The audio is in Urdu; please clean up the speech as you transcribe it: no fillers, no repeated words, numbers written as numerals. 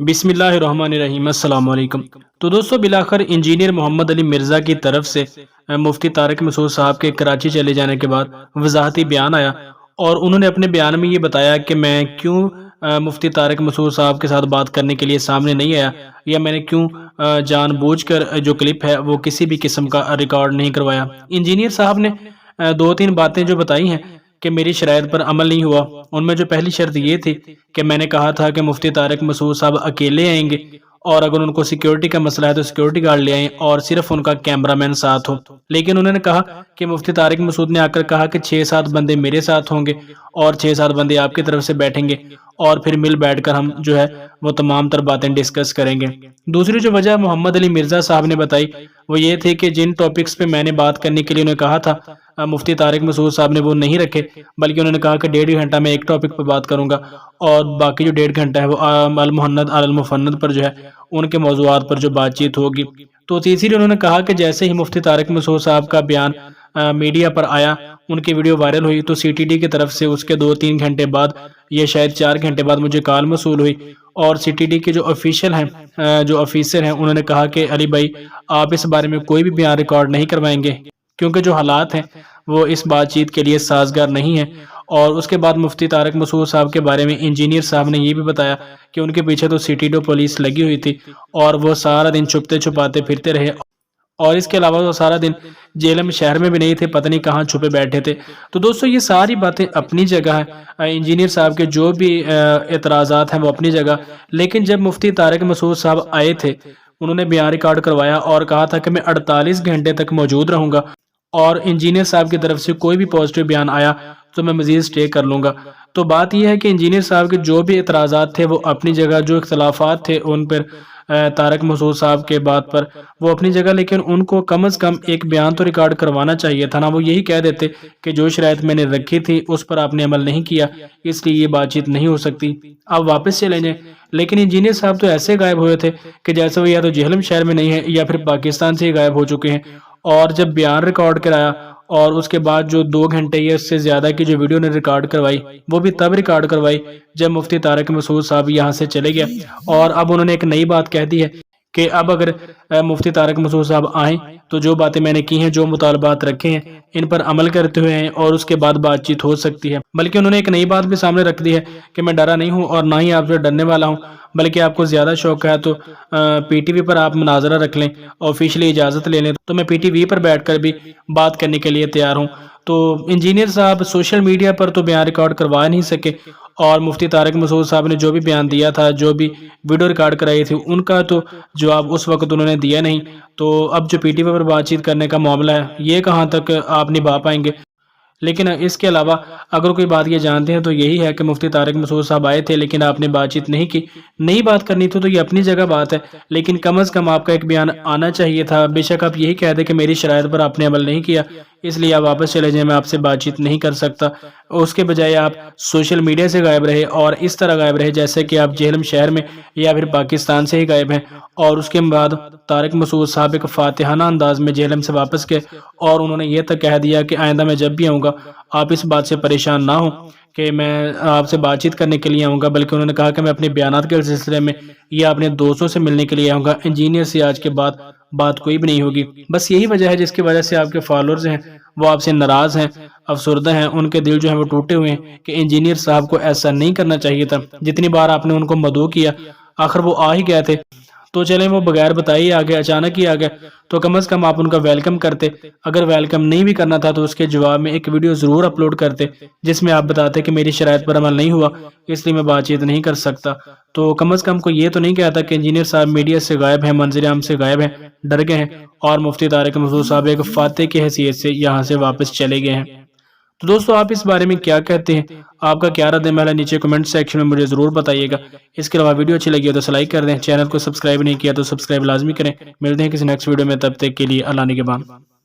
بسم اللہ الرحمن الرحیم۔ السلام علیکم۔ تو دوستو، بلاخر انجینئر محمد علی مرزا کی طرف سے مفتی طارق مسعود صاحب کے کراچی چلے جانے کے بعد وضاحتی بیان آیا، اور انہوں نے اپنے بیان میں یہ بتایا کہ میں کیوں مفتی طارق مسعود صاحب کے ساتھ بات کرنے کے لیے سامنے نہیں آیا، یا میں نے کیوں جان بوجھ کر جو کلپ ہے وہ کسی بھی قسم کا ریکارڈ نہیں کروایا۔ انجینئر صاحب نے دو تین باتیں جو بتائی ہیں کہ میری شرائط پر عمل نہیں ہوا، ان میں جو پہلی شرط یہ تھی کہ میں نے کہا تھا کہ مفتی طارق مسعود صاحب اکیلے آئیں گے، اور اگر ان کو سیکیورٹی کا مسئلہ ہے تو سیکیورٹی گارڈ لے آئیں اور صرف ان کا کیمرہ مین ساتھ ہو۔ لیکن انہوں نے کہا کہ مفتی طارق مسعود نے آ کر کہا کہ 6-7 بندے میرے ساتھ ہوں گے اور 6-7 بندے آپ کی طرف سے بیٹھیں گے، اور پھر مل بیٹھ کر ہم جو ہے وہ تمام تر باتیں ڈسکس کریں گے۔ دوسری جو وجہ محمد علی مرزا صاحب نے بتائی وہ یہ تھی کہ جن ٹاپکس پہ میں نے بات کرنے کے لیے انہیں کہا تھا مفتی طارق مسعود صاحب نے وہ نہیں رکھے، بلکہ انہوں نے کہا کہ 1.5 گھنٹہ میں ایک ٹاپک پہ بات کروں گا، اور باقی جو 1.5 گھنٹہ ہے وہ المحند علی المفند پر جو ہے ان کے موضوعات پر جو بات چیت ہوگی۔ تو تیسری انہوں نے کہا کہ جیسے ہی مفتی طارق مسعود صاحب کا بیان میڈیا پر آیا، ان کی ویڈیو وائرل ہوئی، تو سی ٹی ڈی کی طرف سے اس کے 2-3 گھنٹے بعد یا شاید 4 گھنٹے بعد مجھے کال موصول ہوئی، اور سی ٹی ڈی کے جو آفیشل ہیں جو آفیسر ہیں انہوں نے کہا کہ علی بھائی آپ اس بارے میں کوئی بھی بیان ریکارڈ نہیں کروائیں گے، کیونکہ جو حالات ہیں وہ اس بات چیت کے لیے سازگار نہیں ہیں۔ اور اس کے بعد مفتی طارق مسعود صاحب کے بارے میں انجینئر صاحب نے یہ بھی بتایا کہ ان کے پیچھے تو سی ٹی ڈی پولیس لگی ہوئی تھی، اور وہ سارا دن چھپتے چھپاتے پھرتے رہے، اور اس کے علاوہ وہ سارا دن جیلم شہر میں بھی نہیں تھے، پتہ نہیں کہاں چھپے بیٹھے تھے۔ تو دوستو یہ ساری باتیں اپنی جگہ ہیں، انجینئر صاحب کے جو بھی اعتراضات ہیں وہ اپنی جگہ، لیکن جب مفتی طارق مسعود صاحب آئے تھے انہوں نے بیان ریکارڈ کروایا اور کہا تھا کہ میں 48 گھنٹے تک موجود رہوں گا، اور انجینئر صاحب کی طرف سے کوئی بھی پازیٹیو بیان آیا تو میں مزید سٹے کر لوں گا۔ تو بات یہ ہے کہ انجینئر صاحب کے جو بھی اعتراضات تھے وہ اپنی جگہ، جو اختلافات تھے ان پر طارق مسعود صاحب کے بات پر وہ اپنی جگہ، لیکن ان کو کم از کم ایک بیان تو ریکارڈ کروانا چاہیے تھا نا۔ وہ یہی کہہ دیتے کہ جو شرائط میں نے رکھی تھی اس پر آپ نے عمل نہیں کیا، اس لیے یہ بات چیت نہیں ہو سکتی، آپ واپس چلے جائیں۔ لیکن انجینئر صاحب تو ایسے غائب ہوئے تھے کہ جیسے وہ یا تو جہلم شہر میں نہیں ہے یا پھر پاکستان سے ہی غائب ہو چکے ہیں۔ اور جب بیان ریکارڈ کرایا اور اس کے بعد جو 2 گھنٹے یا اس سے زیادہ کی جو ویڈیو نے ریکارڈ کروائی وہ بھی تب ریکارڈ کروائی جب مفتی طارق مسعود صاحب یہاں سے چلے گیا، اور اب انہوں نے ایک نئی بات کہہ دی ہے کہ اب اگر مفتی طارق مسعود صاحب آئیں تو جو باتیں میں نے کی ہیں، جو مطالبات رکھے ہیں ان پر عمل کرتے ہوئے ہیں، اور اس کے بعد بات چیت ہو سکتی ہے۔ بلکہ انہوں نے ایک نئی بات بھی سامنے رکھ دی ہے کہ میں ڈرا نہیں ہوں اور نہ ہی آپ سے ڈرنے والا ہوں، بلکہ آپ کو زیادہ شوق ہے تو پی ٹی وی پر آپ مناظرہ رکھ لیں، آفیشلی اجازت لے لیں، تو میں پی ٹی وی پر بیٹھ کر بھی بات کرنے کے لیے تیار ہوں۔ تو انجینئر صاحب سوشل میڈیا پر تو بیان ریکارڈ کروا نہیں سکے، اور مفتی طارق مسعود صاحب نے جو بھی بیان دیا تھا، جو بھی ویڈیو ریکارڈ کرائی تھی، ان کا تو جواب اس وقت انہوں نے دیا نہیں۔ تو اب جو پی ٹی وی پر بات چیت کرنے کا معاملہ ہے یہ کہاں تک آپ نبھا پائیں گے؟ لیکن اس کے علاوہ اگر کوئی بات یہ جانتے ہیں تو یہی ہے کہ مفتی طارق مسعود صاحب آئے تھے لیکن آپ نے بات چیت نہیں کی، نئی بات کرنی تھی تو یہ اپنی جگہ بات ہے، لیکن کم از کم آپ کا ایک بیان آنا چاہیے تھا۔ بے شک آپ یہی کہہ دیں کہ میری شرائط پر آپ نے عمل نہیں کیا، اس لیے آپ واپس چلے جائیں، میں آپ سے بات چیت نہیں کر سکتا۔ اس کے بجائے آپ سوشل میڈیا سے غائب رہے، اور اس طرح غائب رہے جیسے کہ آپ جہلم شہر میں یا پھر پاکستان سے ہی غائب ہیں۔ اور اس کے بعد طارق مسعود صاحب ایک فاتحانہ انداز میں جہلم سے واپس گئے، اور انہوں نے یہ تک کہہ دیا کہ آئندہ میں جب بھی آؤں گا آپ اس بات سے پریشان نہ ہوں کہ میں آپ سے بات چیت کرنے کے لیے آؤں گا، بلکہ انہوں نے کہا کہ میں اپنے بیانات کے سلسلے میں یا اپنے دوستوں سے ملنے کے لیے آؤں گا، انجینئر سے آج کے بعد بات کوئی بھی نہیں ہوگی۔ بس یہی وجہ ہے جس کی وجہ سے آپ کے فالورز ہیں وہ آپ سے ناراض ہیں، افسردہ ہیں، ان کے دل جو ہیں وہ ٹوٹے ہوئے ہیں کہ انجینئر صاحب کو ایسا نہیں کرنا چاہیے تھا۔ جتنی بار آپ نے ان کو مدعو کیا، آخر وہ آ ہی گئے تھے، تو چلیں وہ بغیر بتائے ہی آ گئے، اچانک ہی آ گئے، تو کم از کم آپ ان کا ویلکم کرتے۔ اگر ویلکم نہیں بھی کرنا تھا تو اس کے جواب میں ایک ویڈیو ضرور اپلوڈ کرتے جس میں آپ بتاتے کہ میری شرائط پر عمل نہیں ہوا، اس لیے میں بات چیت نہیں کر سکتا۔ تو کم از کم کوئی یہ تو نہیں کہتا کہ انجینئر صاحب میڈیا سے غائب ہیں، منظر عام سے غائب ہیں، ڈر گئے ہیں، اور مفتی طارق مسعود صاحب ایک فاتح کی حیثیت سے یہاں سے واپس چلے گئے ہیں۔ تو دوستو آپ اس بارے میں کیا کہتے ہیں؟ آپ کا کیا رد عمل ہے؟ نیچے کمنٹ سیکشن میں مجھے ضرور بتائیے گا۔ اس کے علاوہ ویڈیو اچھی لگی ہو تو لائک کر دیں، چینل کو سبسکرائب نہیں کیا تو سبسکرائب لازمی کریں۔ ملتے ہیں کسی نیکسٹ ویڈیو میں، تب تک کے لیے اللہ نگہبان۔